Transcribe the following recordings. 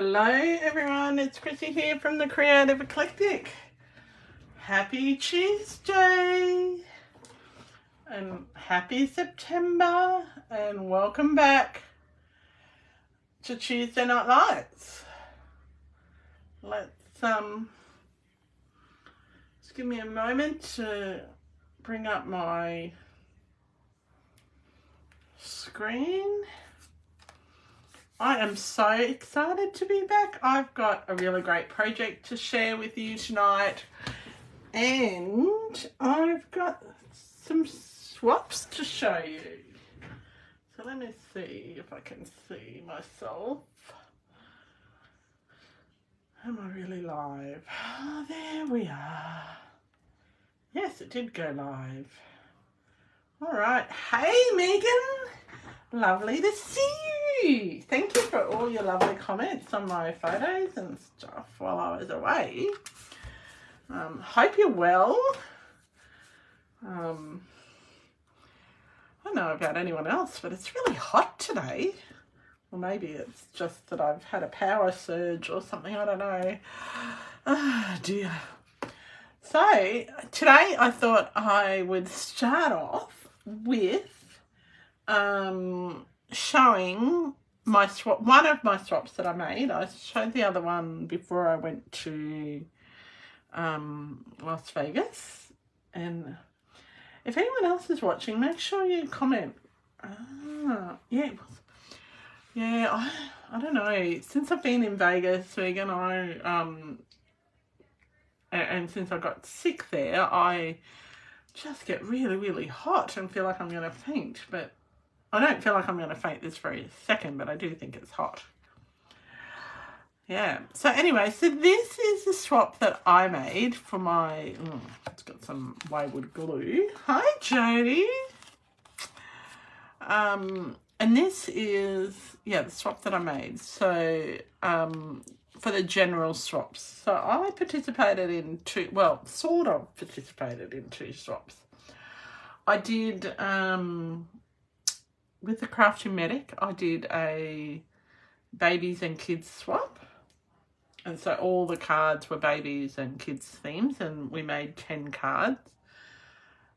Hello everyone, it's Chrissy here from the Creative Eclectic. Happy Tuesday and happy September and welcome back to Tuesday Night Lights. Just give me a moment to bring up my screen. I am so excited to be back. I've got a really great project to share with you tonight, and I've got some swaps to show you. So let me see if I can see myself. Am I really live? Oh, there we are. Yes, it did go live. All right. Hey, Megan. Lovely to see you. Thank you for all your lovely comments on my photos and stuff while I was away. Hope you're well. I don't know about anyone else, but it's really hot today. Or maybe it's just that I've had a power surge or something. I don't know. Oh, dear. So today I thought I would start off with showing my swap, one of my swaps that I made. I showed the other one before I went to Las Vegas, and if anyone else is watching, make sure you comment. Yeah, I don't know, since I've been in Vegas, Megan, and since I got sick there, I just get really, really hot and feel like I'm going to faint, but I don't feel like I'm going to faint this very second, but I do think it's hot. Yeah. So anyway, so this is the swap that I made for my... it's got some wayward glue. Hi, Jodie. And this is, the swap that I made. So, for the general swaps. So I participated in sort of participated in two swaps. I did... with the Crafty Medic, I did a babies and kids swap. And so all the cards were babies and kids themes, and we made 10 cards.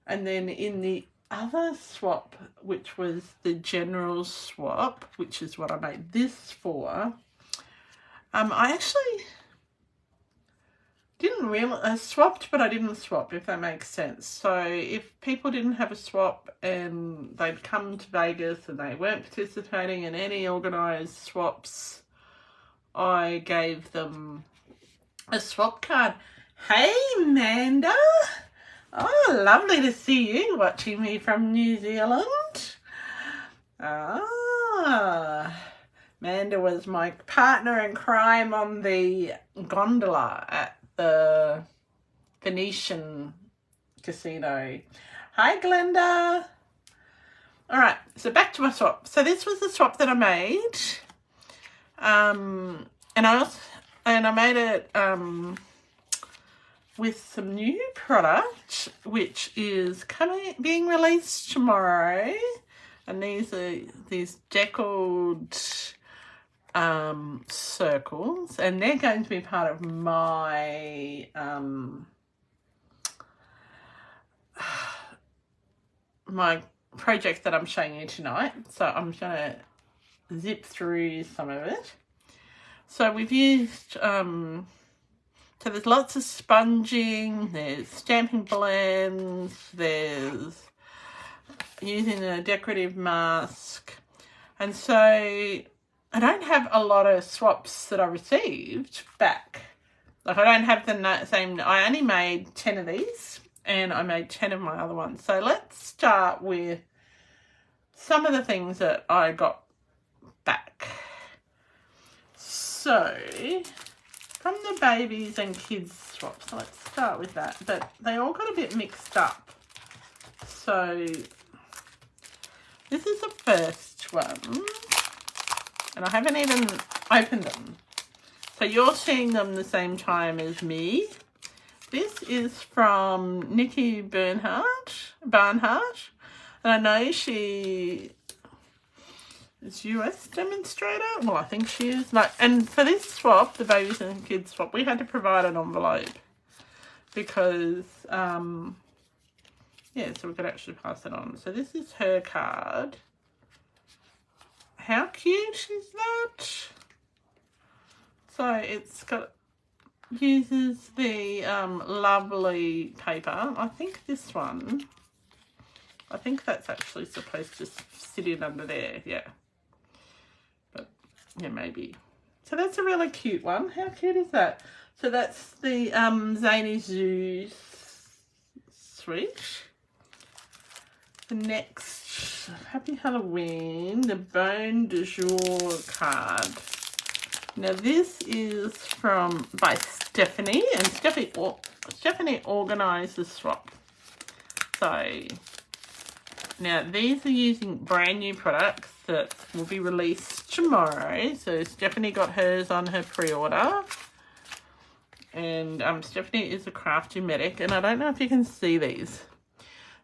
And then in the other swap, which was the general swap, which is what I made this for, I actually didn't really, I swapped, but I didn't swap, if that makes sense. So if people didn't have a swap and they'd come to Vegas and they weren't participating in any organised swaps, I gave them a swap card. Hey, Amanda. Oh, lovely to see you watching me from New Zealand. Amanda was my partner in crime on the gondola at the Venetian casino. Hi, Glenda. All right, so back to my swap. So this was the swap that I made, and I made it with some new product, which is being released tomorrow, and these are these deckled circles, and they're going to be part of my my project that I'm showing you tonight. So I'm going to zip through some of it. So we've used so there's lots of sponging, there's stamping blends, there's using a decorative mask, and so I don't have a lot of swaps that I received back. Like, I don't have the same... I only made 10 of these, and I made 10 of my other ones. So let's start with some of the things that I got back. So, from the babies and kids swaps, so let's start with that. But they all got a bit mixed up. So, this is the first one. And I haven't even opened them. So you're seeing them the same time as me. This is from Nikki Barnhart. And I know she is US demonstrator. Well, I think she is. No, and for this swap, the babies and kids swap, we had to provide an envelope because, yeah, so we could actually pass it on. So this is her card. How cute is that? So it's got, uses the lovely paper. I think this one, I think that's actually supposed to sit in under there, yeah. But, yeah, maybe. So that's a really cute one. How cute is that? So that's the Zany Zoo suite. The next, Happy Halloween, the Bone du Jour card. Now this is by Stephanie, and Stephanie organised the swap. So now these are using brand new products that will be released tomorrow. So Stephanie got hers on her pre-order. And Stephanie is a crafty medic, and I don't know if you can see these.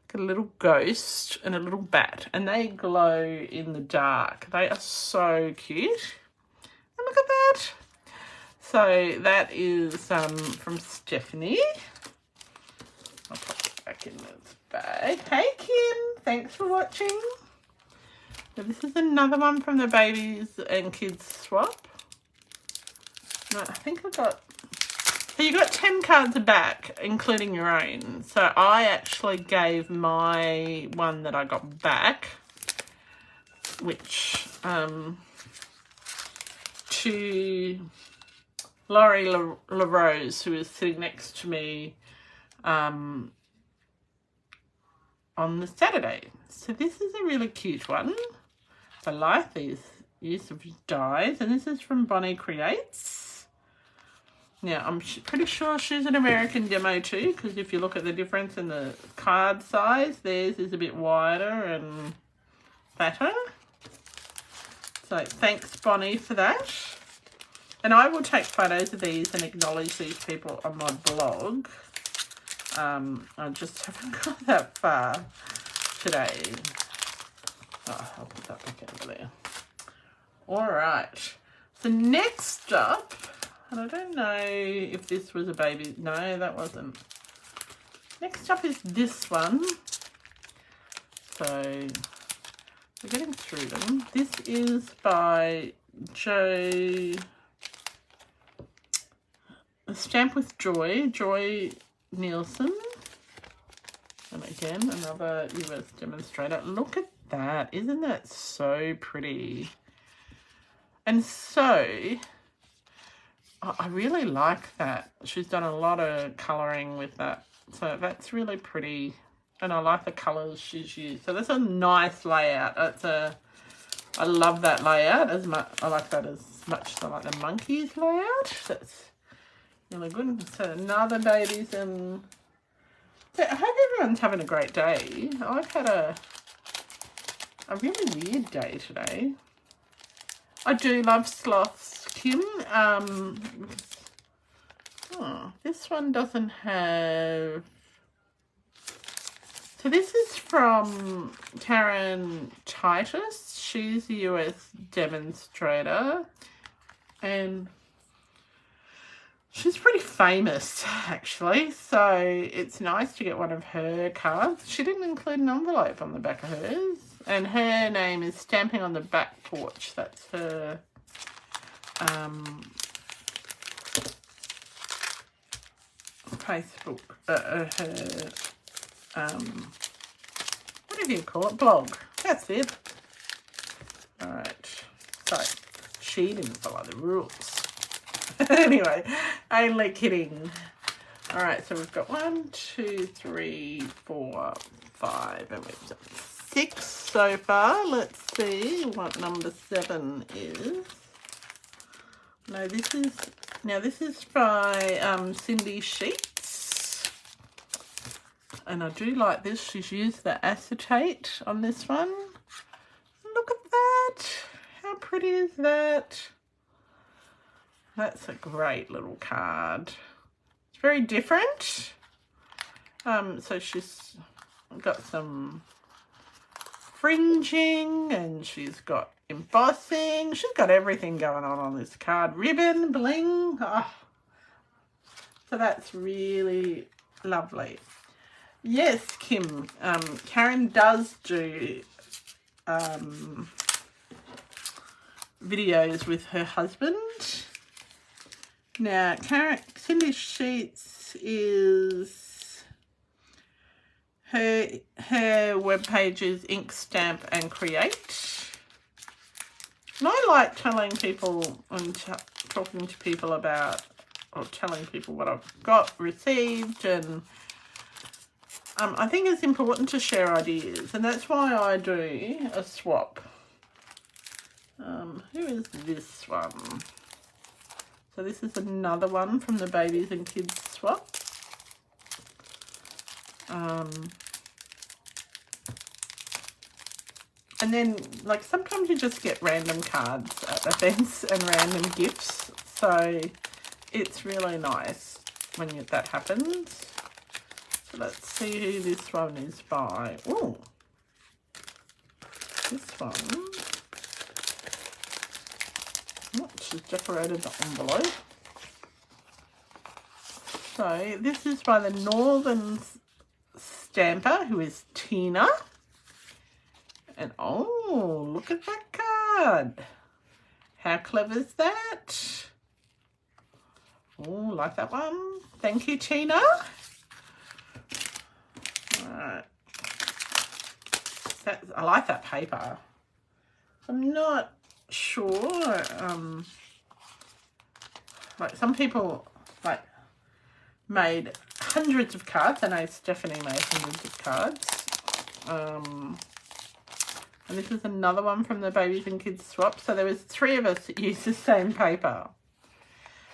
Got a little ghost and a little bat, and they glow in the dark. They are so cute. And look at that. So that is from Stephanie. I'll pop it back in this bag. Hey Kim, thanks for watching. So this is another one from the babies and kids swap. No, I think I got, so you got 10 cards back, including your own. So I actually gave my one that I got back, which to Laurie LaRose, who is sitting next to me on the Saturday. So this is a really cute one. I like these use of dies, and this is from Bonnie Creates. Now, I'm pretty sure she's an American demo too, because if you look at the difference in the card size, theirs is a bit wider and fatter. So thanks, Bonnie, for that. And I will take photos of these and acknowledge these people on my blog. I just haven't got that far today. Oh, I'll put that back over there. All right. So next up, and I don't know if this was a baby. No, that wasn't. Next up is this one. So we're getting through them. This is by Joe. A Stamp with Joy, Joy Nielsen. And again, another US demonstrator. Look at that. Isn't that so pretty? And so, I really like that. She's done a lot of colouring with that. So that's really pretty. And I like the colours she's used. So that's a nice layout. I love that layout as much. I like that as much as I like the monkeys layout. That's really good. So another babies, and so I hope everyone's having a great day. I've had a really weird day today. I do love sloths, Kim. This one doesn't have. So this is from Karen Titus. She's a US demonstrator, and she's pretty famous, actually, so it's nice to get one of her cards. She didn't include an envelope on the back of hers, and her name is Stamping on the Back Porch. That's her Facebook, her whatever you call it, blog. That's it. All right, so she didn't follow the rules. Anyway, only kidding. All right, so we've got 1, 2, 3, 4, 5, and we've got 6 so far. Let's see what number 7 is. No, this is by Cindy Sheets, and I do like this. She's used the acetate on this one. Look at that! How pretty is that? That's a great little card. It's very different. So she's got some fringing, and she's got embossing. She's got everything going on this card. Ribbon, bling. Oh. So that's really lovely. Yes, Kim. Karen does do videos with her husband. Now, Cindy Sheets is her webpage is Ink Stamp and Create. And I like telling people and talking to people about, or telling people what I've got received, and I think it's important to share ideas, and that's why I do a swap. Who is this one? So this is another one from the Babies and Kids swap. And then, like, sometimes you just get random cards at events and random gifts. So it's really nice when that happens. So let's see who this one is by. Oh, this one. Oh, she's decorated the envelope. So this is by the Northern Stamper, who is Tina. And oh, look at that card. How clever is that? Oh, like that one. Thank you, Tina. Alright. I like that paper. I'm not sure. Like some people like made hundreds of cards. I know Stephanie made hundreds of cards. And this is another one from the Babies and Kids swap. So there was 3 of us that used the same paper.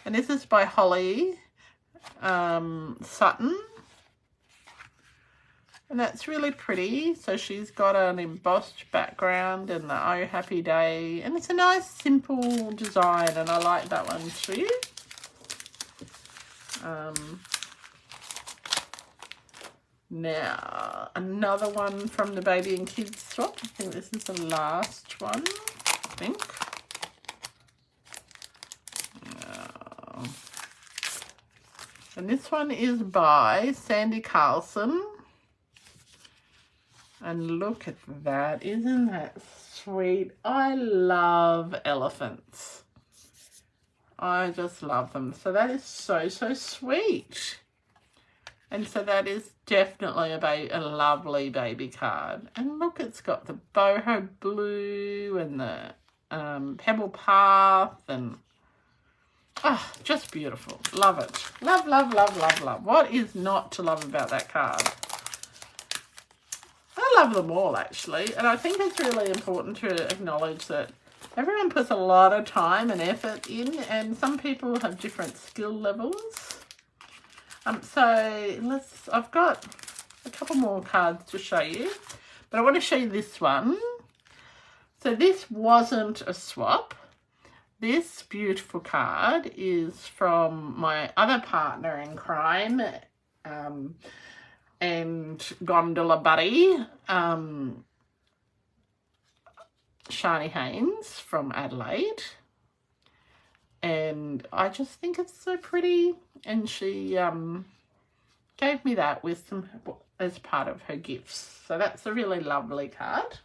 And this is by Holly Sutton. And that's really pretty. So she's got an embossed background and the Oh Happy Day. And it's a nice simple design, and I like that one too. Now, another one from the Baby and Kids swap. I think this is the last one, I think. And this one is by Sandy Carlson. And look at that. Isn't that sweet? I love elephants. I just love them. So that is so, so sweet. And so that is definitely a lovely baby card. And look, it's got the boho blue and the pebble path, and oh, just beautiful. Love it. Love, love, love, love, love. What is not to love about that card? I love them all, actually. And I think it's really important to acknowledge that everyone puts a lot of time and effort in, and some people have different skill levels. So I've got a couple more cards to show you, but I want to show you this one. So this wasn't a swap. This beautiful card is from my other partner in crime and gondola buddy, Shani Haynes from Adelaide. And I just think it's so pretty. And she gave me that with some as part of her gifts. So that's a really lovely card.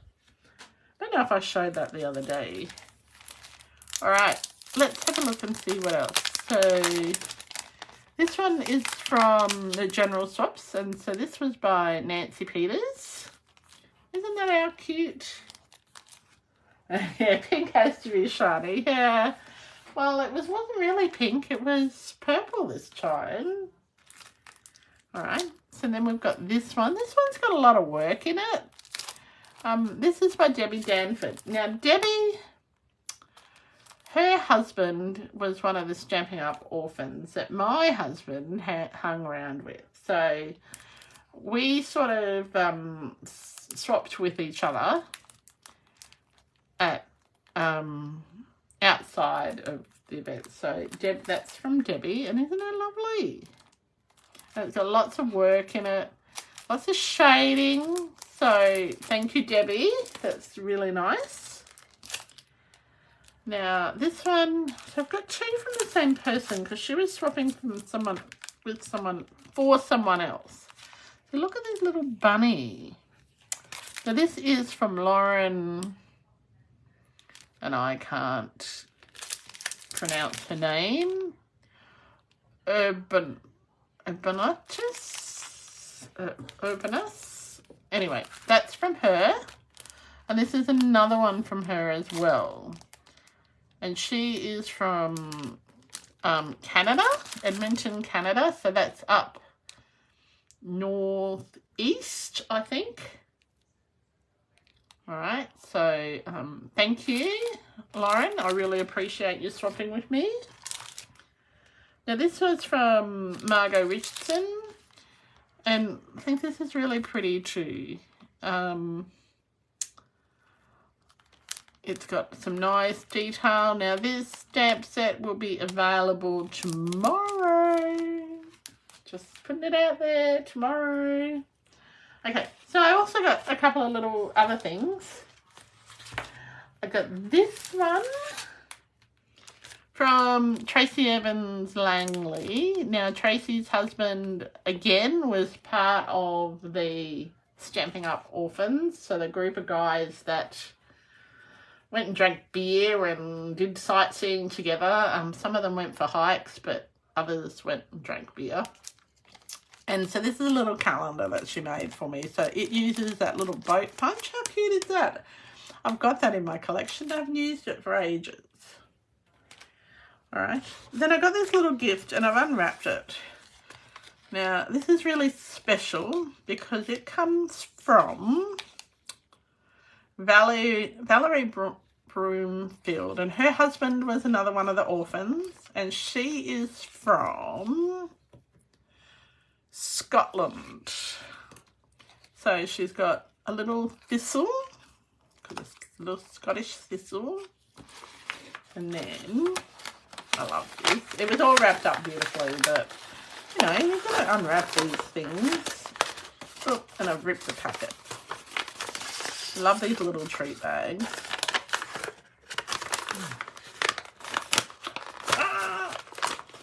I don't know if I showed that the other day. All right, let's have a look and see what else. So this one is from the General Swaps. And so this was by Nancy Peters. Isn't that how cute? Yeah, pink has to be shiny. Yeah. Well, it wasn't really pink. It was purple this time. All right. So then we've got this one. This one's got a lot of work in it. This is by Debbie Danford. Now, Debbie, her husband was one of the Stamping Up orphans that my husband hung around with. So we sort of swapped with each other at outside of the event. So that's from Debbie, and isn't it lovely? And it's got lots of work in it, lots of shading. So thank you, Debbie. That's really nice. Now this one, so I've got two from the same person because she was swapping from someone with someone for someone else. So look at this little bunny. So this is from Lauren, and I can't pronounce her name. Urbanus. Anyway, that's from her. And this is another one from her as well. And she is from Canada, Edmonton, Canada. So that's up northeast, I think. All right. So thank you, Lauren. I really appreciate you swapping with me. Now this was from Margot Richardson. And I think this is really pretty too. It's got some nice detail. Now this stamp set will be available tomorrow. Just putting it out there, tomorrow. Okay, so I also got a couple of little other things. I got this one from Tracy Evans Langley. Now Tracy's husband again was part of the Stamping Up Orphans, so the group of guys that went and drank beer and did sightseeing together. Some of them went for hikes, but others went and drank beer. And so this is a little calendar that she made for me. So it uses that little boat punch. How cute is that? I've got that in my collection. I haven't used it for ages. All right. Then I got this little gift and I've unwrapped it. Now, this is really special because it comes from Valerie Broomfield, and her husband was another one of the orphans, and she is from Scotland. So she's got a little thistle, a little Scottish thistle, and then I love this. It was all wrapped up beautifully, but you know, you've got to unwrap these things. Oh, and I've ripped the packet. Love these little treat bags.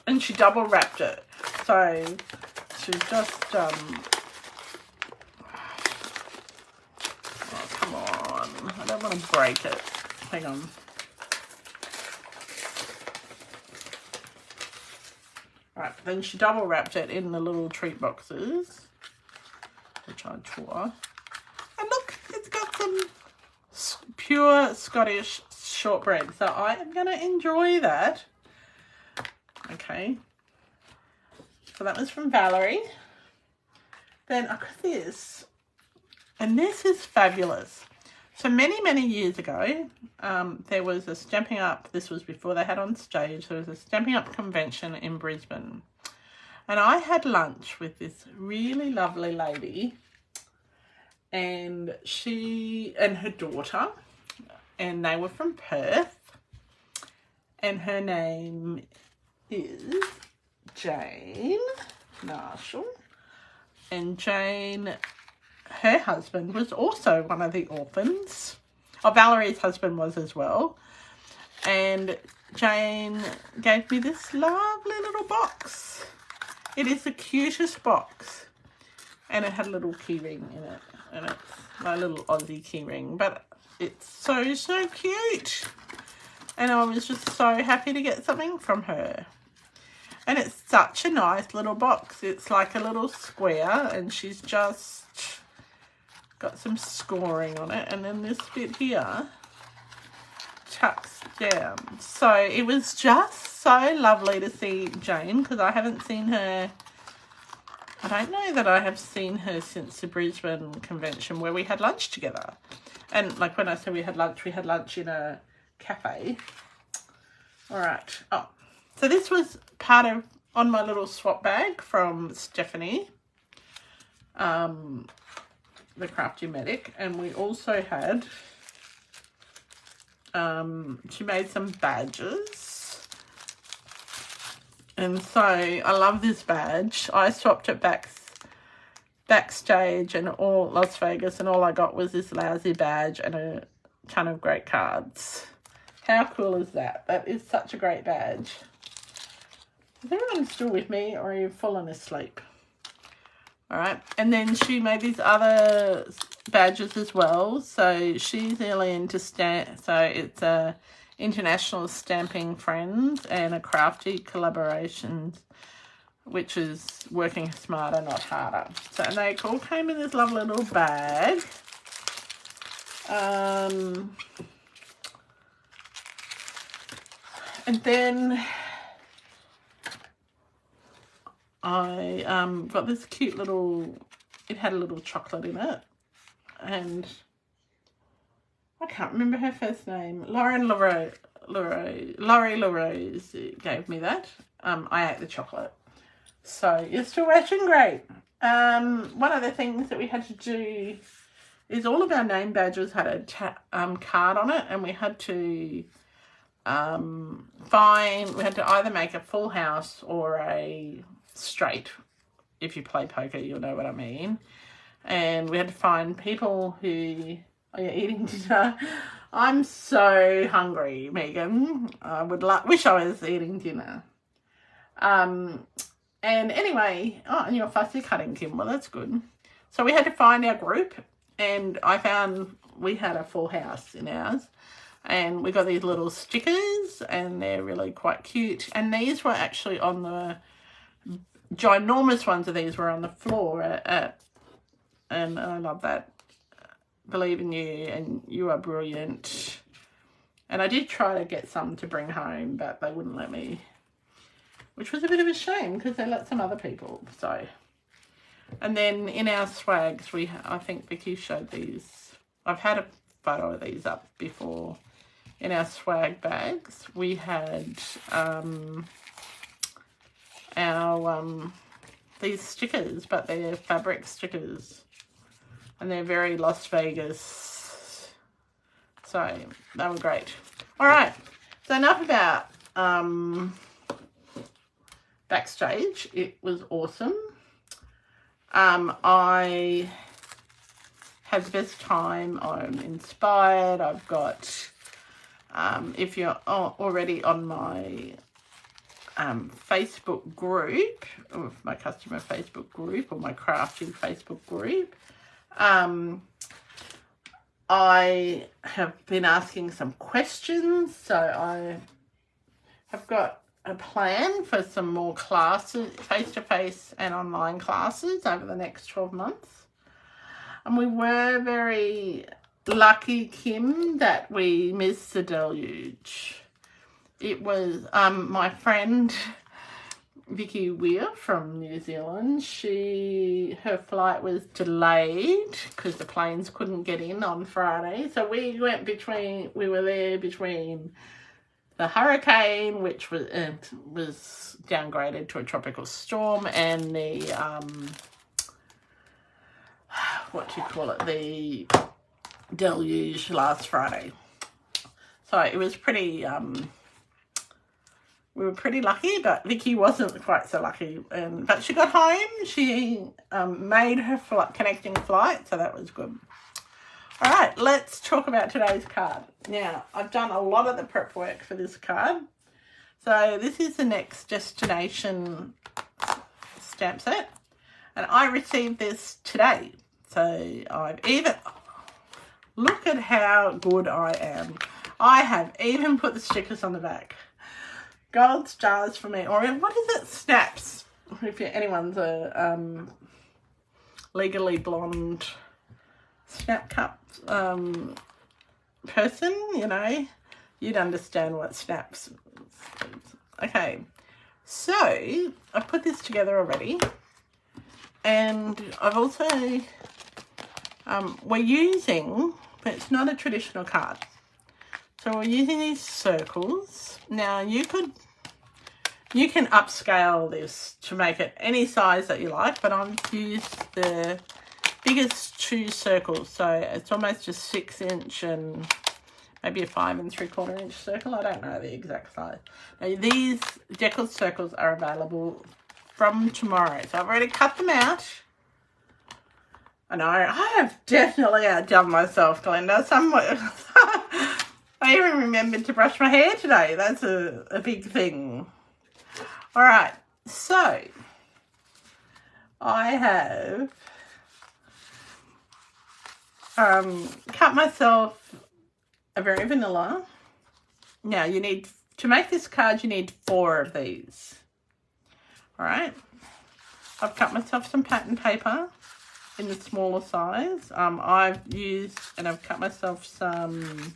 And she double wrapped it. So she's just oh, come on. I don't want to break it. Hang on. Right, then she double wrapped it in the little treat boxes, which I tore. And look, it's got some pure Scottish shortbread. So I am going to enjoy that. Okay. So that was from Valerie. Then I got this. And this is fabulous. So many, many years ago, there was a Stamping Up. This was before they had on stage. There was a Stamping Up convention in Brisbane. And I had lunch with this really lovely lady. And she and her daughter, and they were from Perth, and her name is Jane Marshall, and Jane, her husband was also one of the orphans. Oh, Valerie's husband was as well, and Jane gave me this lovely little box. It is the cutest box, and it had a little key ring in it. And it's my little Aussie key ring, but it's so, so cute. And I was just so happy to get something from her. And it's such a nice little box. It's like a little square, and she's just got some scoring on it. And then this bit here tucks down. So it was just so lovely to see Jane, because I haven't seen her. I don't know that I have seen her since the Brisbane convention where we had lunch together. And like when I say we had lunch in a cafe. All right. Oh, so this was part of on my little swap bag from Stephanie, the Crafty Medic. And we also had, she made some badges. And so I love this badge. I swapped it back Backstage and all Las Vegas, and all I got was this lousy badge and a ton of great cards. How cool is that? That is such a great badge. Is everyone still with me, or are you fallen asleep? All right, and then she made these other badges as well. So she's really into stamp. So it's a international stamping friends and a crafty collaborations, which is working smarter, not harder. So, and they all came in this lovely little bag. And then I got this cute little, it had a little chocolate in it. And I can't remember her first name. Laurie LaRose gave me that. I ate the chocolate. So you're still watching? Great. One of the things that we had to do is all of our name badges had a card on it, and we had to either make a full house or a straight. If you play poker, you'll know what I mean. And we had to find people who are eating dinner. I'm so hungry, Megan. I would wish I was eating dinner. And anyway, and you're fussy cutting, Kim. Well, that's good. So we had to find our group, and I found we had a full house in ours, and we got these little stickers, and they're really quite cute. And these were actually on the ginormous ones of these were on the floor and I love that. Believe in you, and you are brilliant. And I did try to get some to bring home, but they wouldn't let me, which was a bit of a shame because they let some other people. So, and then in our swags, I think Vicky showed these. I've had a photo of these up before. In our swag bags, we had these stickers, but they're fabric stickers, and they're very Las Vegas. So they were great. All right, so enough about Backstage. It was awesome. I had the best time. I'm inspired. I've got, if you're already on my Facebook group, or my customer Facebook group, or my crafting Facebook group, I have been asking some questions. So I have got a plan for some more classes, face-to-face and online classes over the next 12 months. And we were very lucky, Kim, that we missed the deluge. It was my friend Vicky Weir from New Zealand. Her flight was delayed because the planes couldn't get in on Friday. So we were there between the hurricane, which was downgraded to a tropical storm, and the the deluge last Friday. So it was pretty we were pretty lucky, but Vicky wasn't quite so lucky. But she got home. She made her connecting flight, so that was good. All right, let's talk about today's card. Now, I've done a lot of the prep work for this card. So this is the Next Destination stamp set, and I received this today. So look at how good I am. I have even put the stickers on the back. Gold stars for me. Or what is it? Snaps. If anyone's a legally blonde snap cup person, you'd understand what snaps. Okay, so I've put this together already, and I've also we're using, but it's not a traditional card. So we're using these circles. Now you can upscale this to make it any size that you like, but I've used the biggest 2 circles, so it's almost a 6-inch and maybe a 5 3/4 inch circle. I don't know the exact size. Now these deckled circles are available from tomorrow, so I've already cut them out. I know, I have definitely outdone myself, Glenda. I even remembered to brush my hair today. That's a big thing. All right, so I have cut myself a very vanilla. Now, you need, to make this card, you need 4 of these. All right, I've cut myself some pattern paper in the smaller size. I've used and I've cut myself some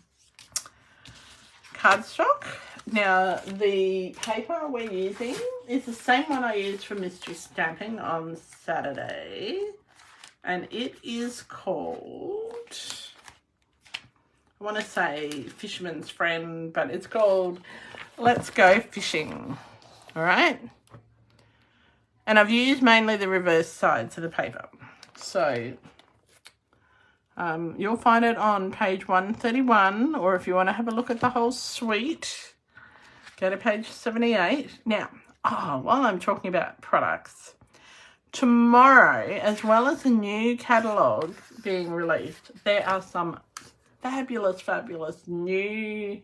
cardstock. Now, the paper we're using is the same one I used for mystery stamping on Saturday, and it is called, I want to say Fisherman's Friend, but it's called Let's Go Fishing. All right, and I've used mainly the reverse sides of the paper. So you'll find it on page 131, or if you want to have a look at the whole suite, go to page 78. Now, while I'm talking about products, tomorrow, as well as a new catalogue being released, there are some fabulous new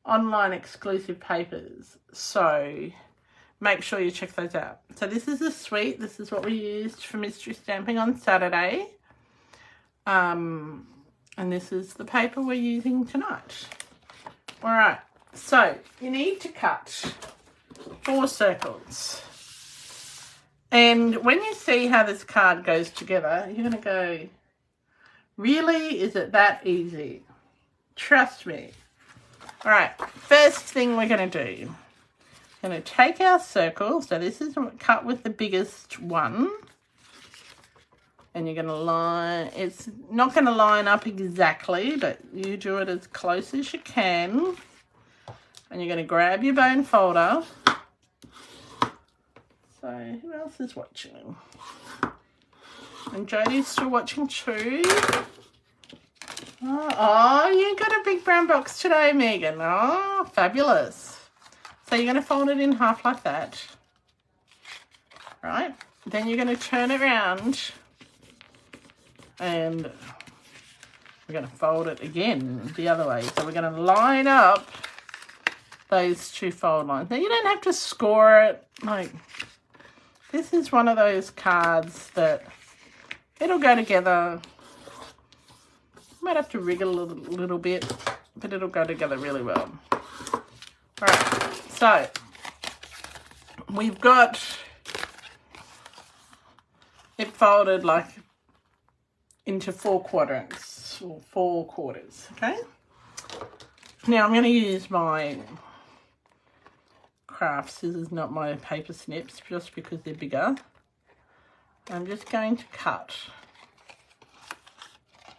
online exclusive papers. So make sure you check those out. So this is the suite. This is what we used for mystery stamping on Saturday. And this is the paper we're using tonight. All right. So you need to cut 4 circles. And when you see how this card goes together, you're going to go, really? Is it that easy? Trust me. All right. First thing we're going to do, going to take our circle. So this is cut with the biggest one. And you're going to line, it's not going to line up exactly, but you do it as close as you can. And you're going to grab your bone folder. So who else is watching? And Jodie's still watching too. Oh, you got a big brown box today, Megan. Oh, fabulous. So you're going to fold it in half like that. Right? Then you're going to turn it around. And we're going to fold it again the other way. So we're going to line up those 2 fold lines. Now, you don't have to score it. Like, this is one of those cards that it'll go together. You might have to wriggle a little bit, but it'll go together really well. All right, so we've got it folded like into 4 quadrants, or 4 quarters, okay? Now I'm going to use my craft scissors, not my paper snips, just because they're bigger. I'm just going to cut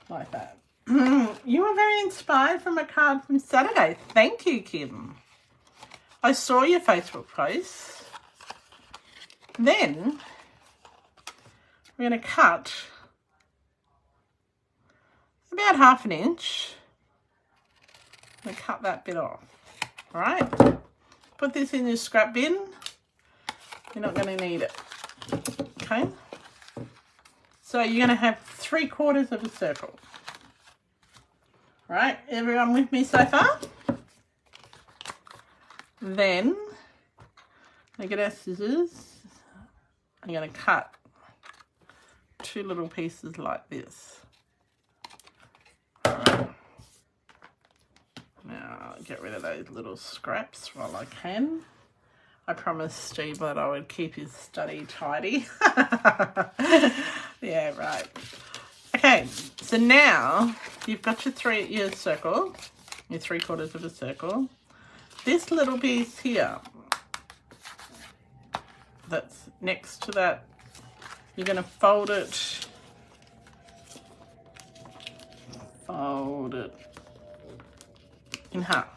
like that. You were very inspired from a card from Saturday. Thank you, Kim. I saw your Facebook post. Then we're going to cut about 1/2 inch. I'm going to cut that bit off. All right. Put this in your scrap bin. You're not going to need it. Okay. So you're going to have 3/4 of a circle. All right. Everyone with me so far? Then I get our scissors. I'm going to cut 2 little pieces like this. All right. Now get rid of those little scraps while I can. I promised Steve that I would keep his study tidy. Yeah, right. Okay, so now you've got your circle, your 3/4 of a circle. This little piece here that's next to that, you're going to fold it in half.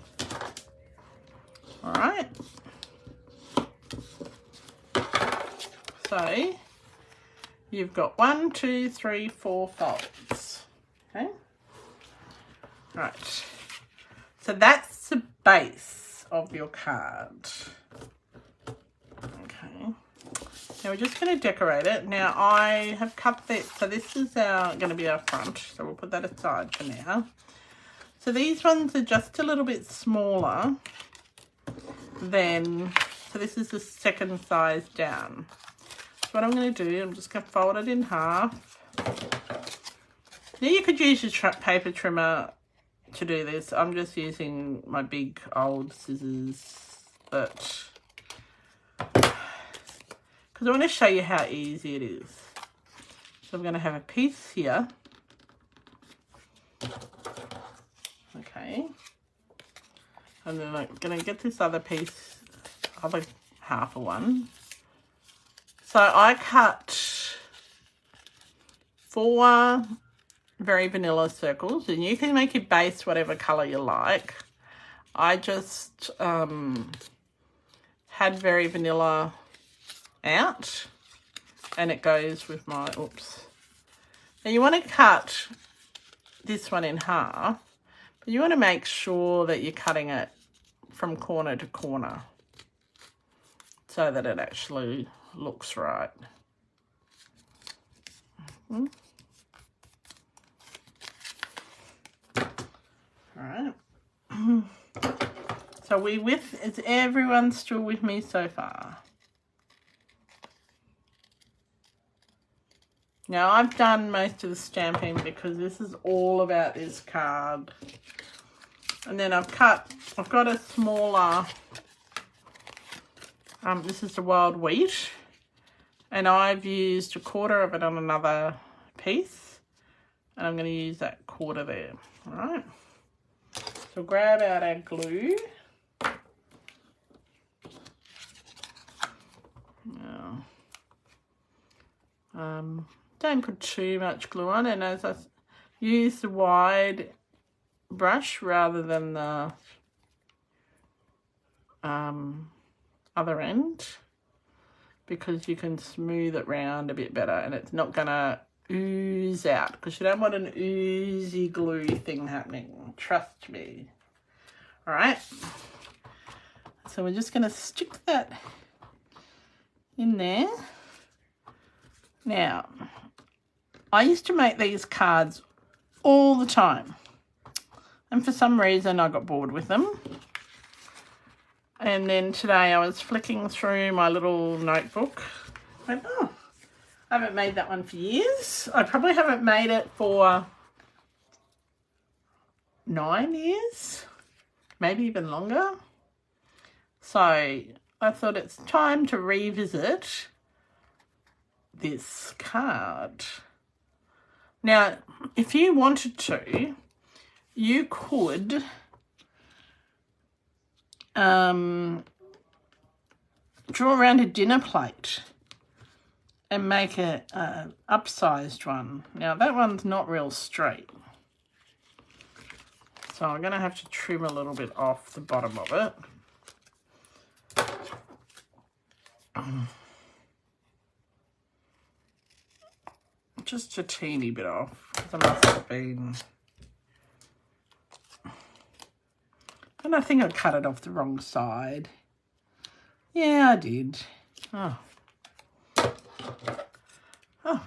All right. So you've got 1, 2, 3, 4 folds. Okay. Right. So that's the base of your card. Okay. Now we're just going to decorate it. Now I have cut this, so this is going to be our front, so we'll put that aside for now. So these ones are just a little bit smaller than, so this is the second size down. So what I'm going to do, I'm just going to fold it in half. Now you could use your paper trimmer to do this. I'm just using my big old scissors, but because I want to show you how easy it is. So I'm going to have a piece here. Okay. And then I'm going to get this other piece, other half of one. So I cut 4 very vanilla circles, and you can make your base whatever colour you like. I just had very vanilla out, and it goes with my, oops. Now you want to cut this one in half, but you want to make sure that you're cutting it from corner to corner so that it actually looks right. All right. So is everyone still with me so far? Now I've done most of the stamping because this is all about this card. And then I've got a smaller, this is the wild wheat, and I've used 1/4 of it on another piece, and I'm going to use that 1/4 there. All right. So grab out our glue. Now, don't put too much glue on, and as I use the wide brush rather than the other end, because you can smooth it round a bit better and it's not gonna ooze out, because you don't want an oozy glue thing happening, trust me. All right, so we're just gonna stick that in there. Now I used to make these cards all the time, and for some reason I got bored with them. And then today I was flicking through my little notebook. I went, oh, I haven't made that one for years. I probably haven't made it for 9 years, maybe even longer. So I thought it's time to revisit this card. Now, if you wanted to, you could draw around a dinner plate and make a upsized one. Now that one's not real straight, so I'm going to have to trim a little bit off the bottom of it. Just a teeny bit off, because I must have been... And I think I cut it off the wrong side. Yeah, I did. Oh. Oh.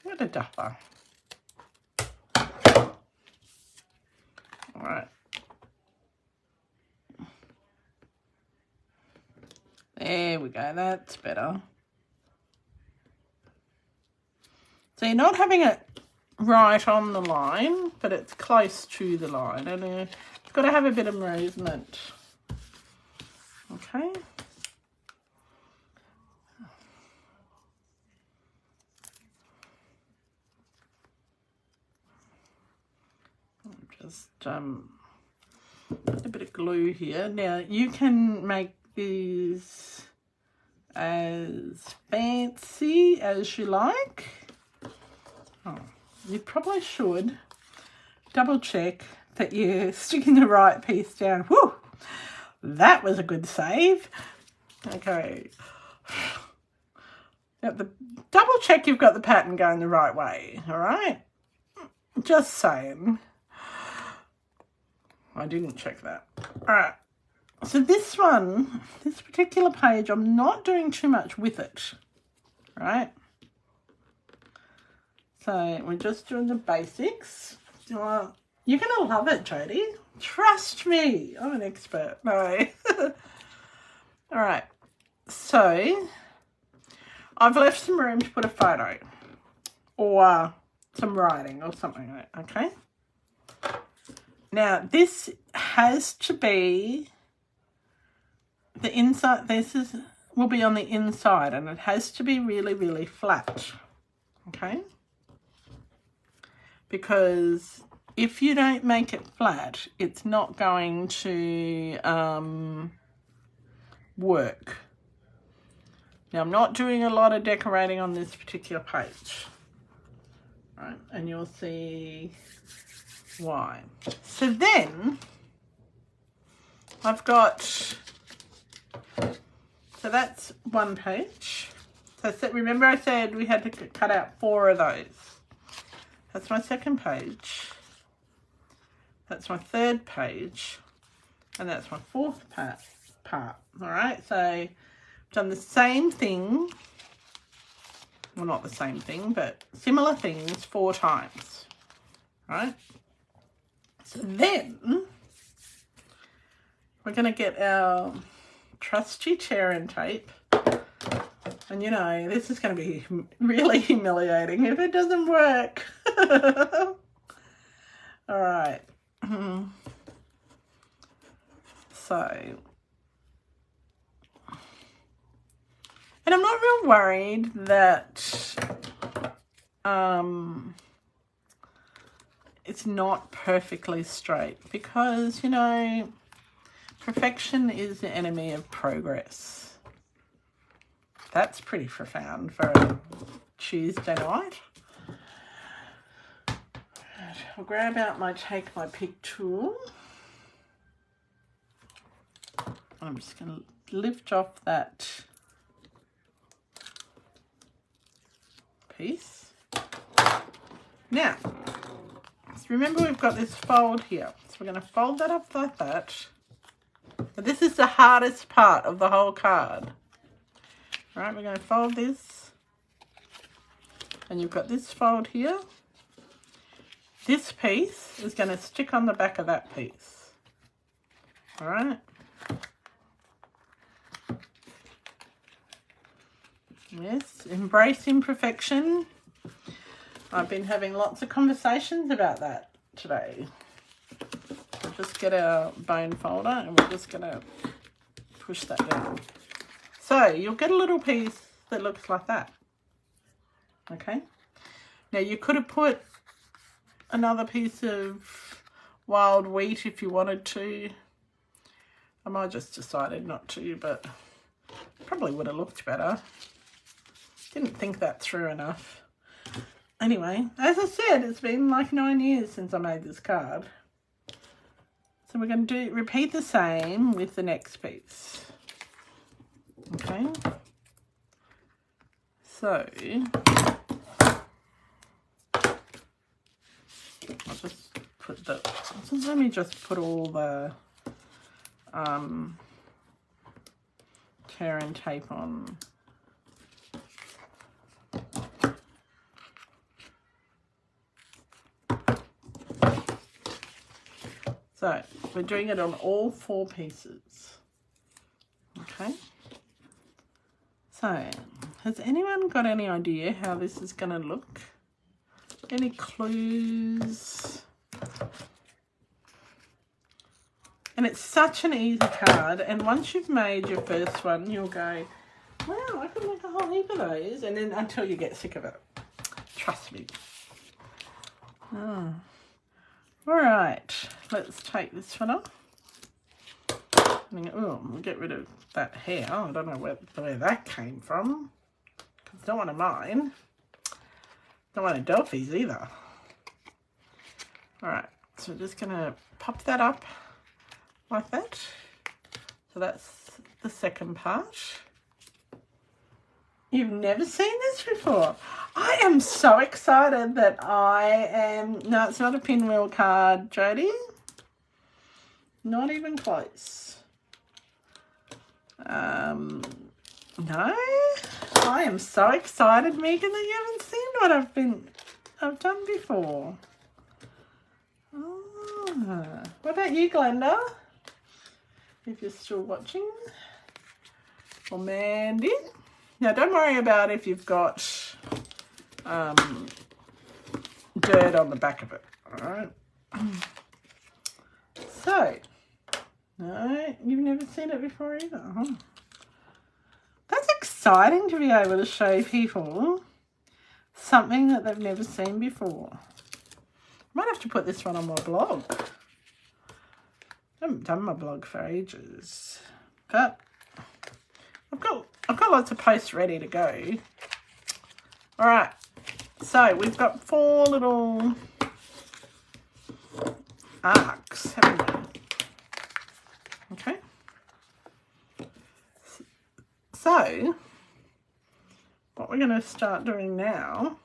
What a duffer. All right. There we go. That's better. So you're not having it right on the line, but it's close to the line, and it's got to have a bit of movement. Okay. Just put a bit of glue here. Now you can make these as fancy as you like. Oh, you probably should double check that you're sticking the right piece down. Whew, that was a good save. Okay. Double check you've got the pattern going the right way, all right? Just saying. I didn't check that. All right. So this one, this particular page, I'm not doing too much with it, right? So we're just doing the basics. You're going to love it, Jodie. Trust me. I'm an expert. No. All right. So I've left some room to put a photo or some writing or something like that, okay? Now, this has to be the inside. Will be on the inside, and it has to be really, really flat, okay? Because if you don't make it flat, it's not going to work. Now, I'm not doing a lot of decorating on this particular page, right? And you'll see why. So then I've got, so that's one page. So remember I said we had to cut out 4 of those. That's my second page. That's my third page. And that's my fourth part. All right, so I've done the same thing. Well, not the same thing, but similar things 4 times. Right? So then we're going to get our trusty tear and tape. And you know, this is going to be really humiliating if it doesn't work. All right. So, and I'm not real worried that it's not perfectly straight because, you know, perfection is the enemy of progress. That's pretty profound for a Tuesday night. I'll grab out my Take My Pick tool. I'm just going to lift off that piece. Now, so remember we've got this fold here. So we're going to fold that up like that. But this is the hardest part of the whole card. All right, we're going to fold this. And you've got this fold here. This piece is going to stick on the back of that piece. All right. Yes, embrace imperfection. I've been having lots of conversations about that today. We'll just get our bone folder and we're just going to push that down. So you'll get a little piece that looks like that. Okay. Now you could have put another piece of wild wheat if you wanted to. I might have just decided not to, but probably would have looked better. Didn't think that through enough. Anyway, as I said, it's been like 9 years since I made this card. So we're going to repeat the same with the next piece. Okay. So I'll just put let me just put all the tear and tape on. So we're doing it on all 4 pieces. Okay. So has anyone got any idea how this is going to look? Any clues? And it's such an easy card. And once you've made your first one, you'll go, wow, I could make a whole heap of those. And then until you get sick of it. Trust me. Oh. All right, let's take this one off. Oh, we'll get rid of that hair. I don't know where that came from. It's not one of mine. Not one of Delphi's either. All right, so we're just going to pop that up like that. So that's the second part. You've never seen this before. I am so excited that no, it's not a pinwheel card, Jodie. Not even close. No, I am so excited, Megan, that you haven't seen what I've done before. What about you, Glenda? If you're still watching, or Mandy. Now, don't worry about if you've got dirt on the back of it. All right. So, no, you've never seen it before either. Huh? That's exciting to be able to show people something that they've never seen before. I might have to put this one on my blog. I haven't done my blog for ages, but I've got lots of posts ready to go. All right, so we've got 4 little arcs, haven't we? Okay. So what we're going to start doing now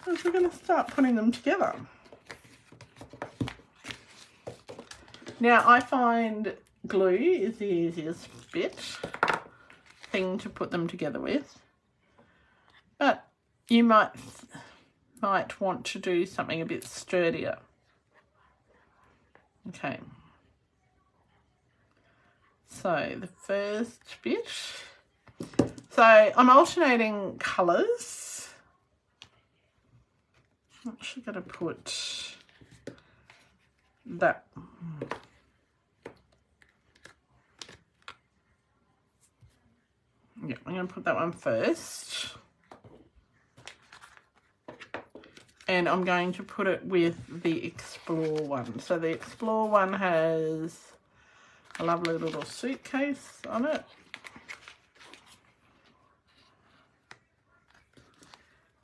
is we're going to start putting them together. Now, I find glue is the easiest thing to put them together with, but you might want to do something a bit sturdier. Okay. So the first bit, so I'm alternating colours. I'm actually going to put that. Yeah, I'm going to put that one first. And I'm going to put it with the Explore one. So the Explore one has a lovely little suitcase on it.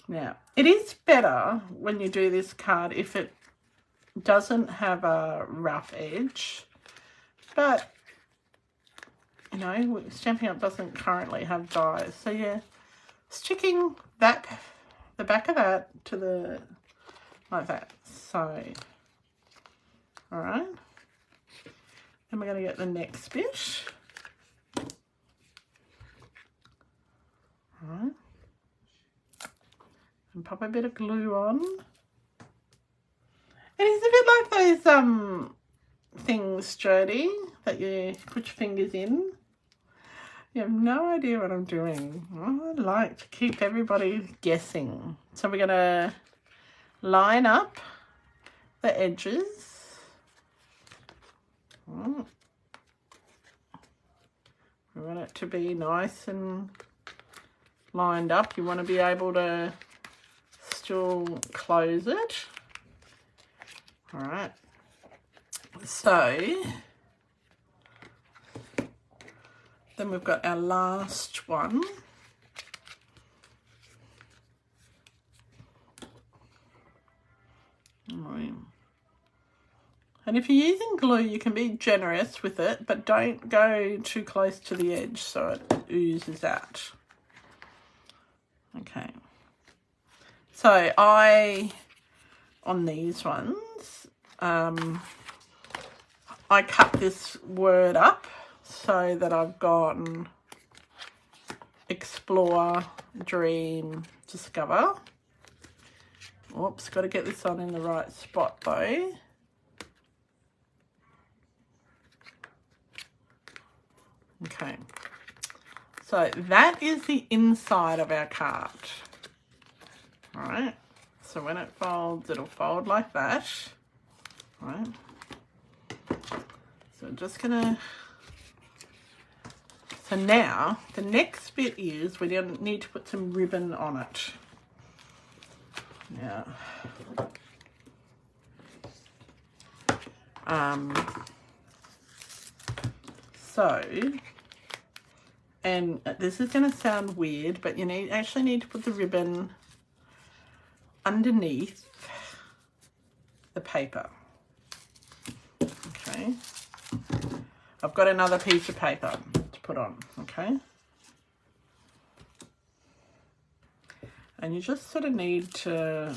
Now, it is better when you do this card if it doesn't have a rough edge, but you know, Stampin' Up doesn't currently have dies, so yeah, sticking that, the back of that to the, like that. So, all right, then we're going to get the next bit. All right, and pop a bit of glue on. It is a bit like those things, Jodie, that you put your fingers in. You have no idea what I'm doing. I like to keep everybody guessing. So we're going to line up the edges. We want it to be nice and lined up. You want to be able to still close it. All right. So then we've got our last one. And if you're using glue, you can be generous with it, but don't go too close to the edge so it oozes out. Okay. So on these ones, I cut this word up so that I've gotten Explore, Dream, Discover. Oops, got to get this on in the right spot though. Okay, so that is the inside of our card. All right, so when it folds, it'll fold like that. All right, so I'm just gonna, so now the next bit is we need to put some ribbon on it. Now, so, and this is going to sound weird, but you actually need to put the ribbon underneath the paper. Okay. I've got another piece of paper to put on, okay? And you just sort of need to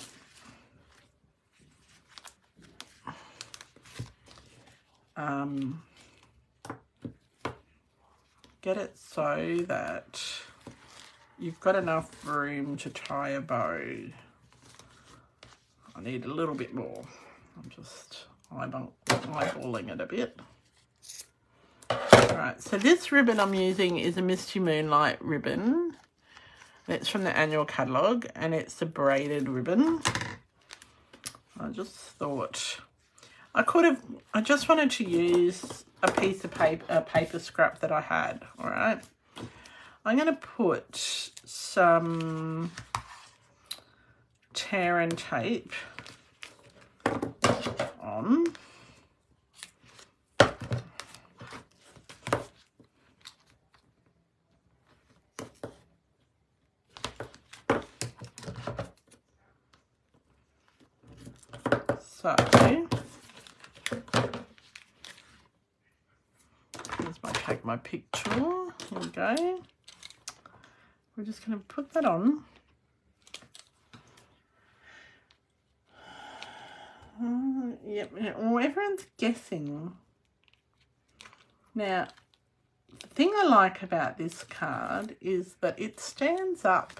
get it so that you've got enough room to tie a bow. I need a little bit more. I'm just eyeballing it a bit. Alright, so this ribbon I'm using is a Misty Moonlight ribbon. It's from the annual catalogue and it's a braided ribbon. I just thought I just wanted to use a piece of paper, a paper scrap that I had, alright? I'm going to put some tear and tape on. So, take my picture. Here we go. We're just going to put that on. Yep. Well, everyone's guessing. Now, the thing I like about this card is that it stands up.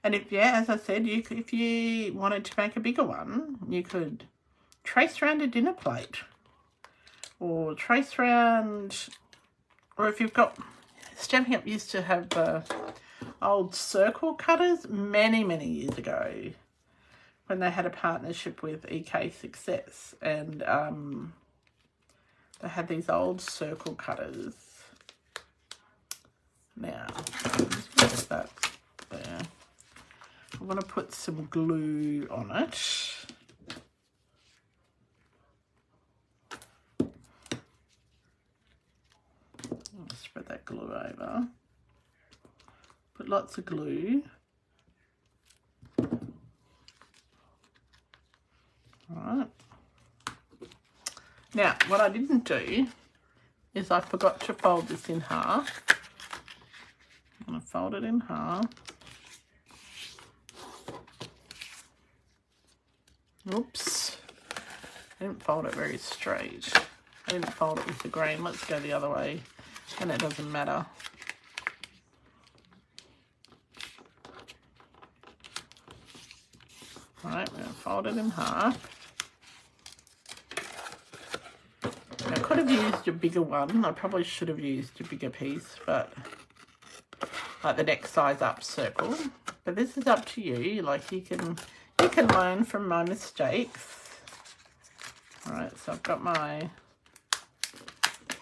And if, yeah, as I said, if you wanted to make a bigger one, you could trace around a dinner plate. Or trace around, or if you've got, Stampin' Up! Used to have old circle cutters many years ago when they had a partnership with EK Success, and they had these old circle cutters. Now, I'm just going to put that there. I want to put some glue on it. I'll spread that glue over. Put lots of glue. Alright. Now, what I didn't do is I forgot to fold this in half. I'm going to fold it in half. Oops. I didn't fold it very straight. I didn't fold it with the grain. Let's go the other way. And it doesn't matter. Alright, we're going to fold it in half. I could have used a bigger one. I probably should have used a bigger piece, but like the next size up circle. But this is up to you. Like you can learn from my mistakes. Alright, so I've got my,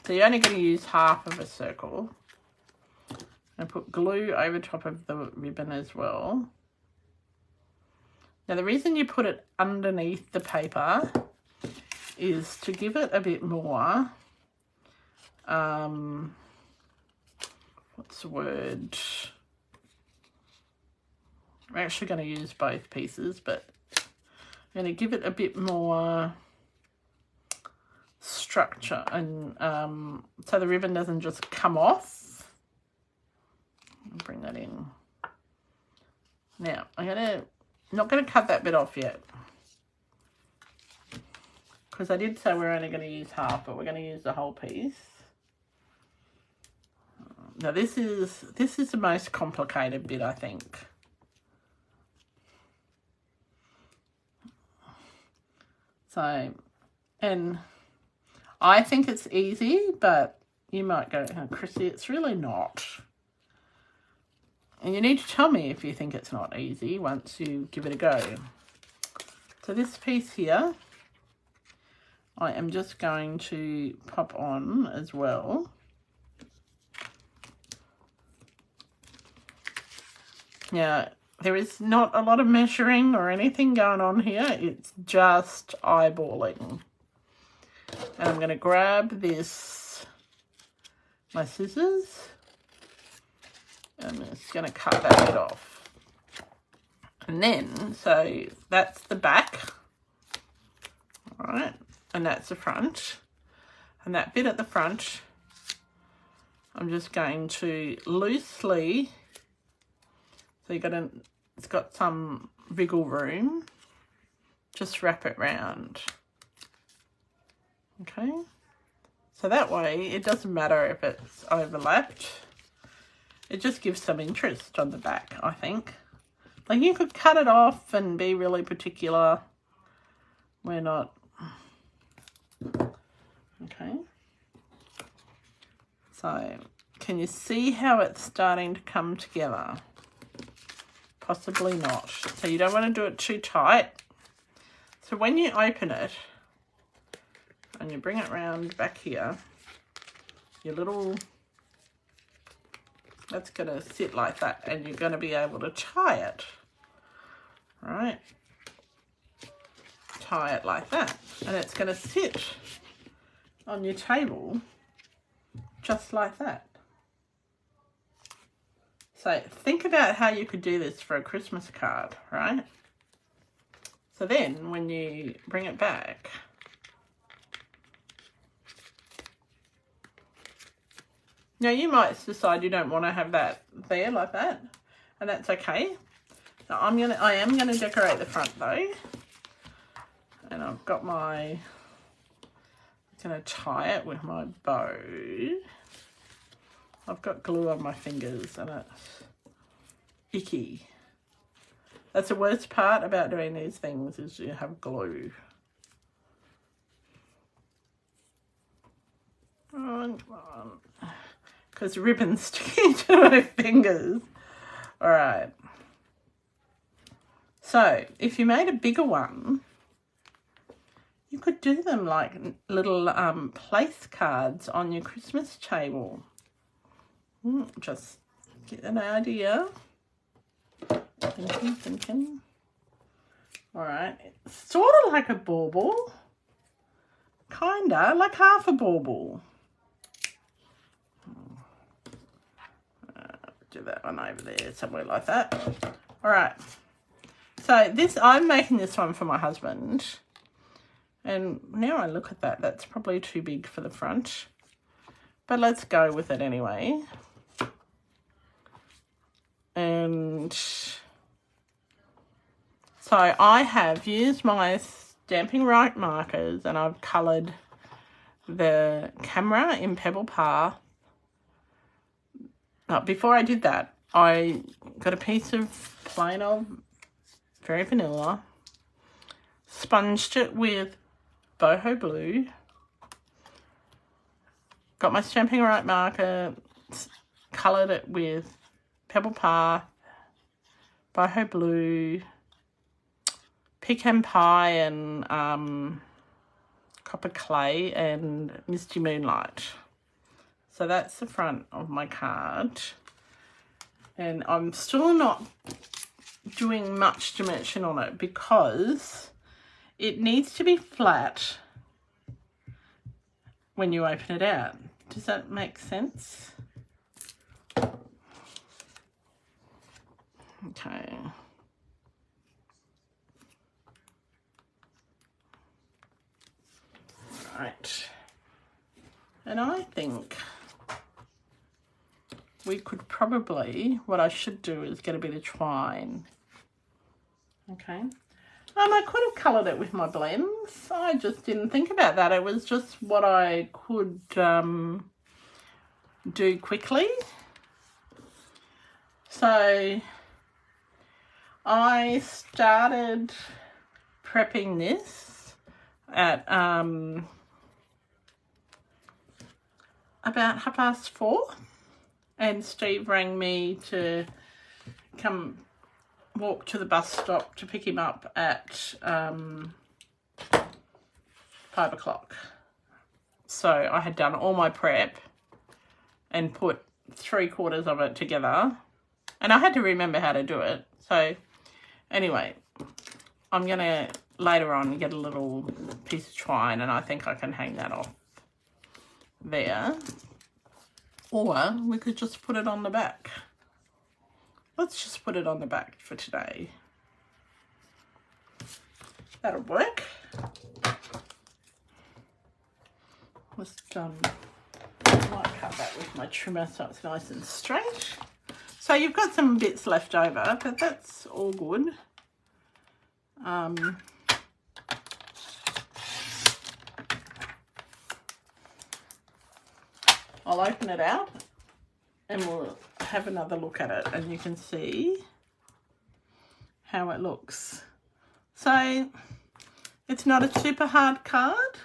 so you're only going to use half of a circle. I put glue over top of the ribbon as well. Now the reason you put it underneath the paper is to give it a bit more, what's the word? I'm actually going to use both pieces, but I'm going to give it a bit more structure, and so the ribbon doesn't just come off. I'll bring that in. Now I'm not going to cut that bit off yet, because I did say we're only going to use half, but we're going to use the whole piece. Now this is the most complicated bit, I think. So, and I think it's easy, but you might go, oh, Chrissy, it's really not. And you need to tell me if you think it's not easy once you give it a go. So this piece here, I am just going to pop on as well. Now, there is not a lot of measuring or anything going on here. It's just eyeballing. And I'm going to grab this, my scissors, and I'm just going to cut that bit off. And then, so that's the back, all right, and that's the front. And that bit at the front, I'm just going to loosely, so it's got some wiggle room, just wrap it round. Okay, So that way it doesn't matter if it's overlapped. It just gives some interest on the back, I think. Like you could cut it off and be really particular. We're not. Okay. So can you see how it's starting to come together? Possibly not. So you don't want to do it too tight. So when you open it and you bring it round back here, your little, that's going to sit like that and you're going to be able to tie it, right? Tie it like that and it's going to sit on your table just like that. So think about how you could do this for a Christmas card, right? So then when you bring it back, now you might decide you don't want to have that there like that, and that's okay. So I am gonna decorate the front though. And I've got I'm gonna tie it with my bow. I've got glue on my fingers and it's icky. That's the worst part about doing these things is you have glue. Oh, come on. Because ribbon's sticking to my fingers. Alright. So, if you made a bigger one, you could do them like little place cards on your Christmas table. Just get an idea. Thinking. Alright, it's sort of like a bauble. Kinda, like half a bauble. Do that one over there, somewhere like that. Alright, so I'm making this one for my husband. And now I look at that, that's probably too big for the front. But let's go with it anyway. And so I have used my Stamping Right markers and I've coloured the camera in Pebble Path. Before I did that, I got a piece of plain old, very vanilla, sponged it with boho blue, got my Stamping Right marker, coloured it with Pebble Path, boho blue, pecan pie and copper clay and misty moonlight. So that's the front of my card. And I'm still not doing much dimension on it because it needs to be flat when you open it out. Does that make sense? Okay. Right. And I think we could probably, what I should do is get a bit of twine. Okay. I could have coloured it with my blends. I just didn't think about that. It was just what I could do quickly. So I started prepping this at about 4:30, and Steve rang me to come walk to the bus stop to pick him up at 5 o'clock. So I had done all my prep and put 3/4 of it together, and I had to remember how to do it. So anyway, I'm gonna later on get a little piece of twine and I think I can hang that off there, or we could just put it on the back. Let's just put it on the back for today. That'll work. Just might cut that with my trimmer so it's nice and straight. So you've got some bits left over, but that's all good. I'll open it out and we'll have another look at it, and you can see how it looks. So it's not a super hard card.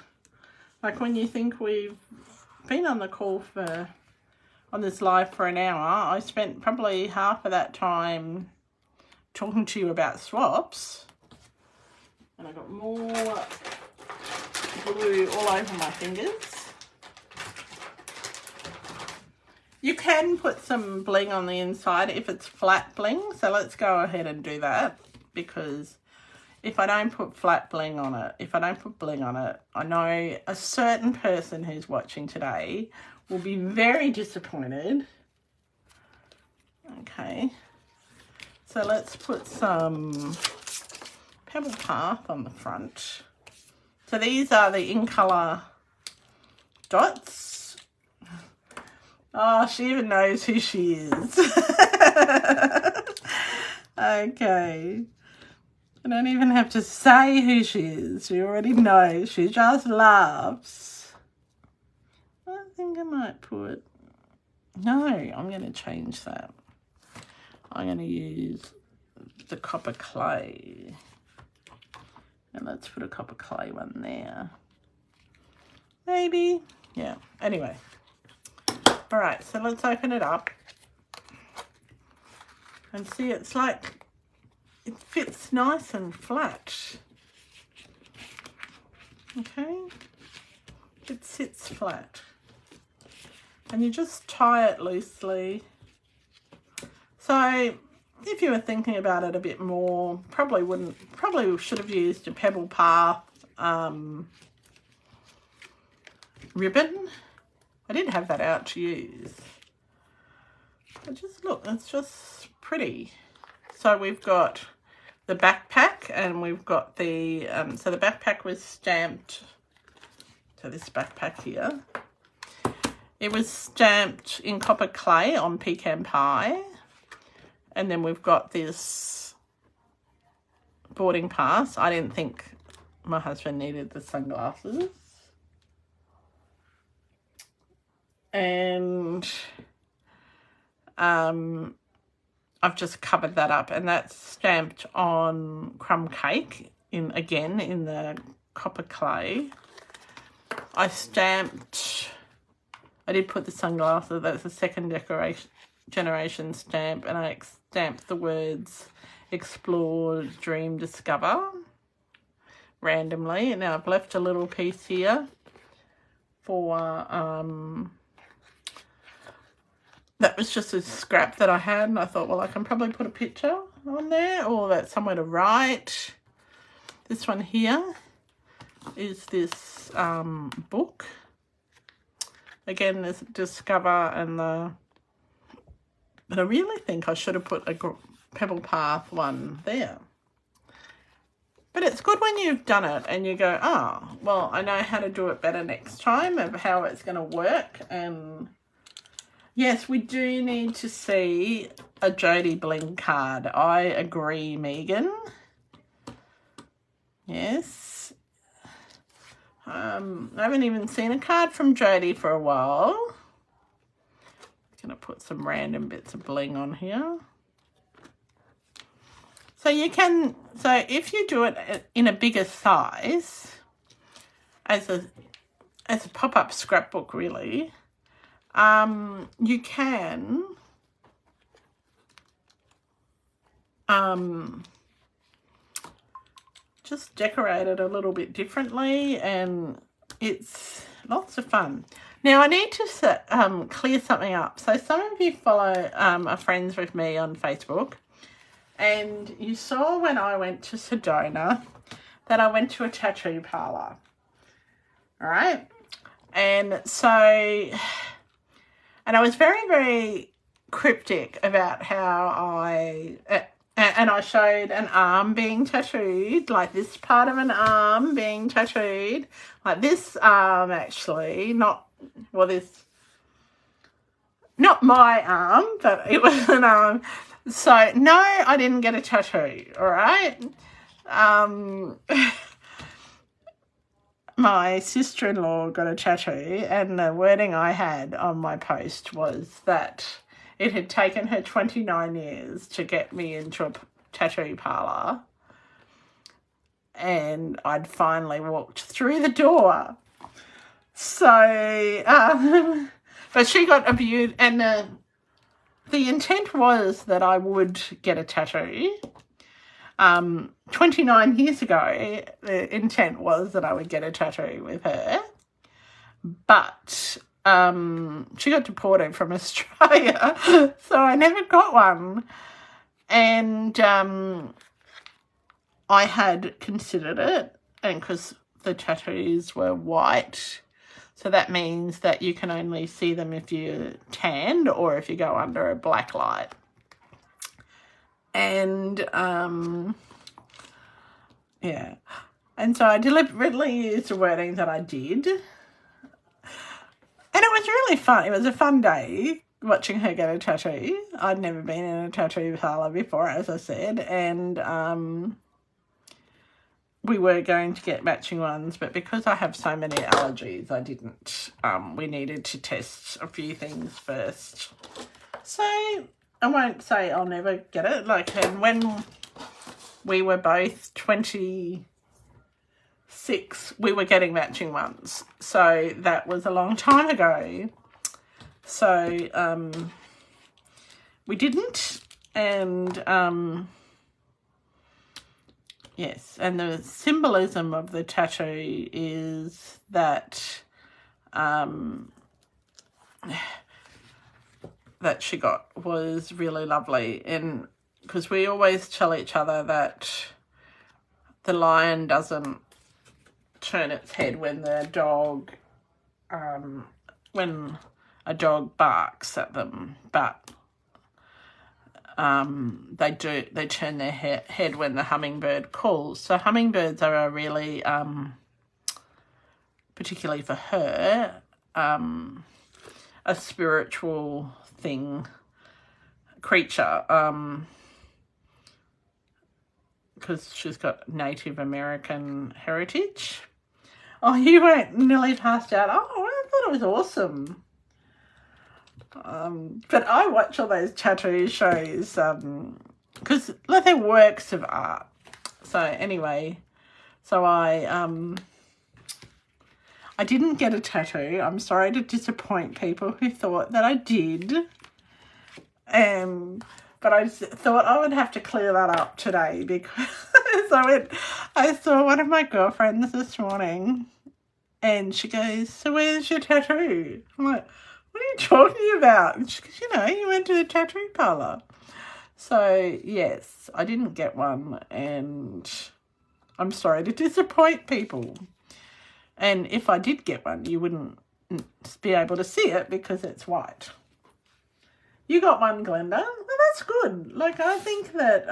Like when you think we've been on the call on this live for an hour, I spent probably half of that time talking to you about swaps. And I got more glue all over my fingers. You can put some bling on the inside if it's flat bling. So let's go ahead and do that, because if I don't put flat bling on it, if I don't put bling on it, I know a certain person who's watching today will be very disappointed. Okay. So let's put some Pebble Path on the front. So these are the In Colour dots. Oh, she even knows who she is. Okay. I don't even have to say who she is. She already knows. She just laughs. I think I might put... No, I'm going to change that. I'm going to use the copper clay. And let's put a copper clay one there. Maybe. Yeah. Anyway. All right. So let's open it up. And see, it's like, it fits nice and flat. Okay. It sits flat. And you just tie it loosely. So if you were thinking about it a bit more, probably should have used a Pebble Path ribbon. I did have that out to use. But just look, it's just pretty. So we've got the backpack, and we've got the, so the backpack was stamped, so this backpack here, it was stamped in copper clay on pecan pie. And then we've got this boarding pass. I didn't think my husband needed the sunglasses. And I've just covered that up, and that's stamped on crumb cake in the copper clay. I did put the sunglasses, that's a second generation stamp, and I stamped the words explore, dream, discover randomly. And now I've left a little piece here for that was just a scrap that I had, and I thought, well, I can probably put a picture on there, or that's somewhere to write. This one here is this book. Again, there's Discover and but I really think I should have put a Pebble Path one there. But it's good when you've done it and you go, oh, well, I know how to do it better next time, of how it's going to work. And yes, we do need to see a Jodie Bling card. I agree, Megan. Yes. I haven't even seen a card from Jodie for a while. I'm going to put some random bits of bling on here. So you can, so if you do it in a bigger size, as a pop-up scrapbook really, you can just decorate it a little bit differently, and it's lots of fun. Now I need to clear something up. So some of you follow are friends with me on Facebook, and you saw when I went to Sedona that I went to a tattoo parlour. All right, and so, and I was very, very cryptic about how and I showed an arm being tattooed, like this part of an arm being tattooed, like this arm actually, not my arm, but it was an arm. So no, I didn't get a tattoo, all right? My my sister-in-law got a tattoo, and the wording I had on my post was that it had taken her 29 years to get me into a tattoo parlour, and I'd finally walked through the door. So, but she got abused, and the intent was that I would get a tattoo. 29 years ago, the intent was that I would get a tattoo with her, but she got deported from Australia, so I never got one. And I had considered it, and because the tattoos were white, so that means that you can only see them if you're tanned or if you go under a black light. And yeah, and so I deliberately used the wording that I did, and it was really fun. It was a fun day watching her get a tattoo. I'd never been in a tattoo parlour before, as I said, and we were going to get matching ones, but because I have so many allergies, I didn't. We needed to test a few things first. So I won't say I'll never get it. Like, and when we were both 26, we were getting matching ones. So that was a long time ago. So we didn't, and yes, and the symbolism of the tattoo is that that she got was really lovely, and because we always tell each other that the lion doesn't turn its head when the dog, when a dog barks at them, but they turn their head when the hummingbird calls. So hummingbirds are a really, particularly for her, a spiritual creature, because she's got Native American heritage. Oh, you went nearly passed out. Oh, I thought it was awesome. But I watch all those tattoo shows because they're works of art. So anyway, so I didn't get a tattoo. I'm sorry to disappoint people who thought that I did. But I thought I would have to clear that up today because I saw one of my girlfriends this morning, and she goes, "So where's your tattoo?" I'm like, "What are you talking about?" And she goes, "You went to the tattoo parlour." So, yes, I didn't get one, and I'm sorry to disappoint people. And if I did get one, you wouldn't be able to see it because it's white. You got one, Glenda. Well, that's good. Like, I think that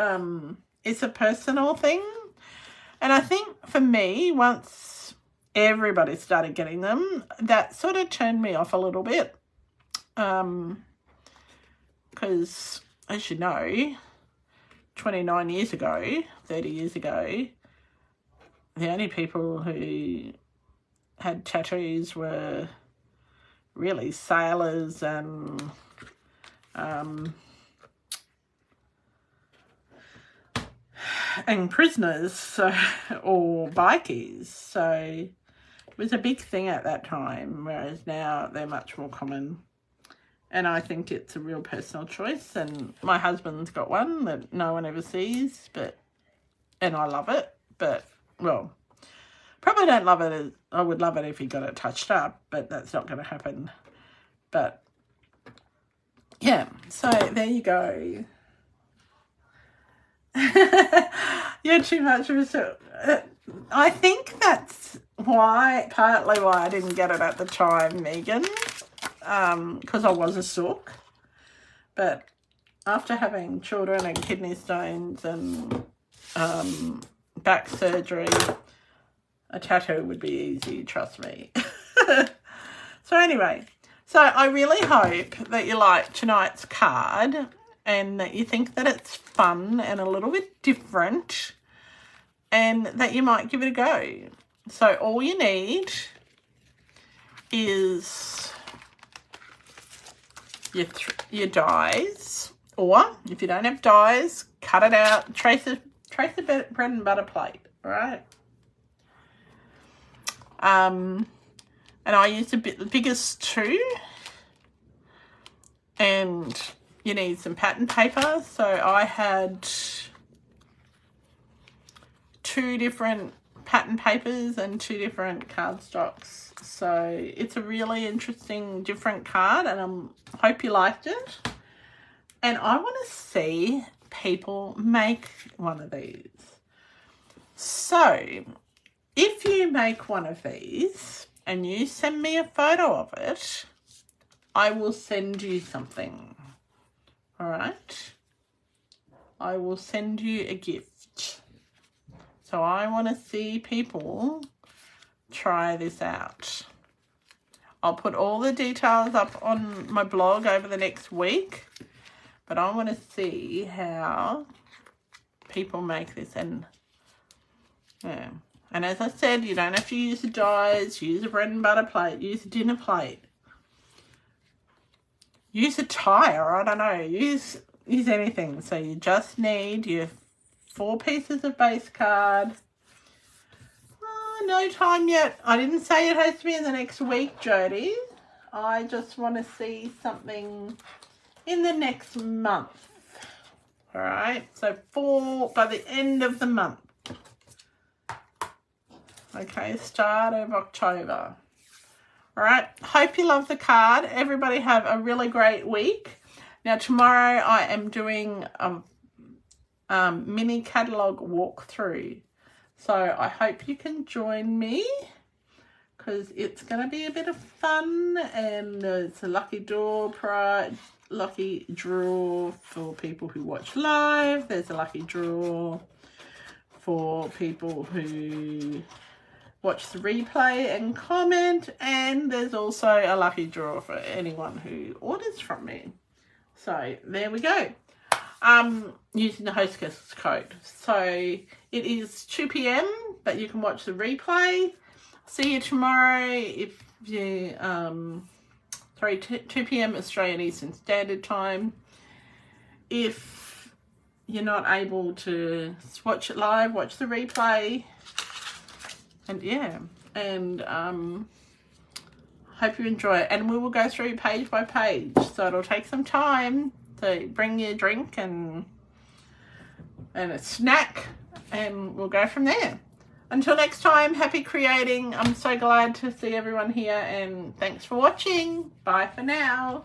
it's a personal thing. And I think for me, once everybody started getting them, that sort of turned me off a little bit. Because, as you know, 29 years ago, 30 years ago, the only people who had tattoos were really sailors and prisoners, so, or bikies. So it was a big thing at that time, whereas now they're much more common. And I think it's a real personal choice. And my husband's got one that no one ever sees, and I love it. But, well, probably don't love it. I would love it if he got it touched up, but that's not going to happen. But yeah, so there you go. You're too much of a... I think that's partly why I didn't get it at the time, Megan, because I was a sook. But after having children and kidney stones and back surgery, a tattoo would be easy, trust me. So anyway, so I really hope that you like tonight's card and that you think that it's fun and a little bit different and that you might give it a go. So all you need is your dies, or if you don't have dies, cut it out, trace a bread and butter plate, all right? And I used the biggest two, and you need some pattern paper. So I had 2 different pattern papers and 2 different cardstocks. So it's a really interesting, different card, and I hope you liked it. And I want to see people make one of these. So if you make one of these and you send me a photo of it, I will send you something. All right? I will send you a gift. So I want to see people try this out. I'll put all the details up on my blog over the next week, but I want to see how people make this. And yeah, and as I said, you don't have to use the dies, use a bread and butter plate, use a dinner plate, use a tire, I don't know, use anything. So you just need your 4 pieces of base card. No time yet. I didn't say it has to be in the next week, Jody. I just want to see something in the next month. All right, so by the end of the month. Okay, start of October. All right, hope you love the card. Everybody have a really great week. Now tomorrow I am doing a mini catalogue walkthrough. So I hope you can join me, because it's going to be a bit of fun, and it's a lucky draw for people who watch live. There's a lucky draw for people who watch the replay and comment, and there's also a lucky draw for anyone who orders from me. So there we go. Using the hostess code. So it is 2 p.m, but you can watch the replay. See you tomorrow if you 2 p.m. Australian Eastern Standard Time. If you're not able to watch it live, watch the replay. And yeah, and hope you enjoy it. And we will go through page by page, so it'll take some time. So bring your drink and a snack, and we'll go from there. Until next time, happy creating. I'm so glad to see everyone here, and thanks for watching. Bye for now.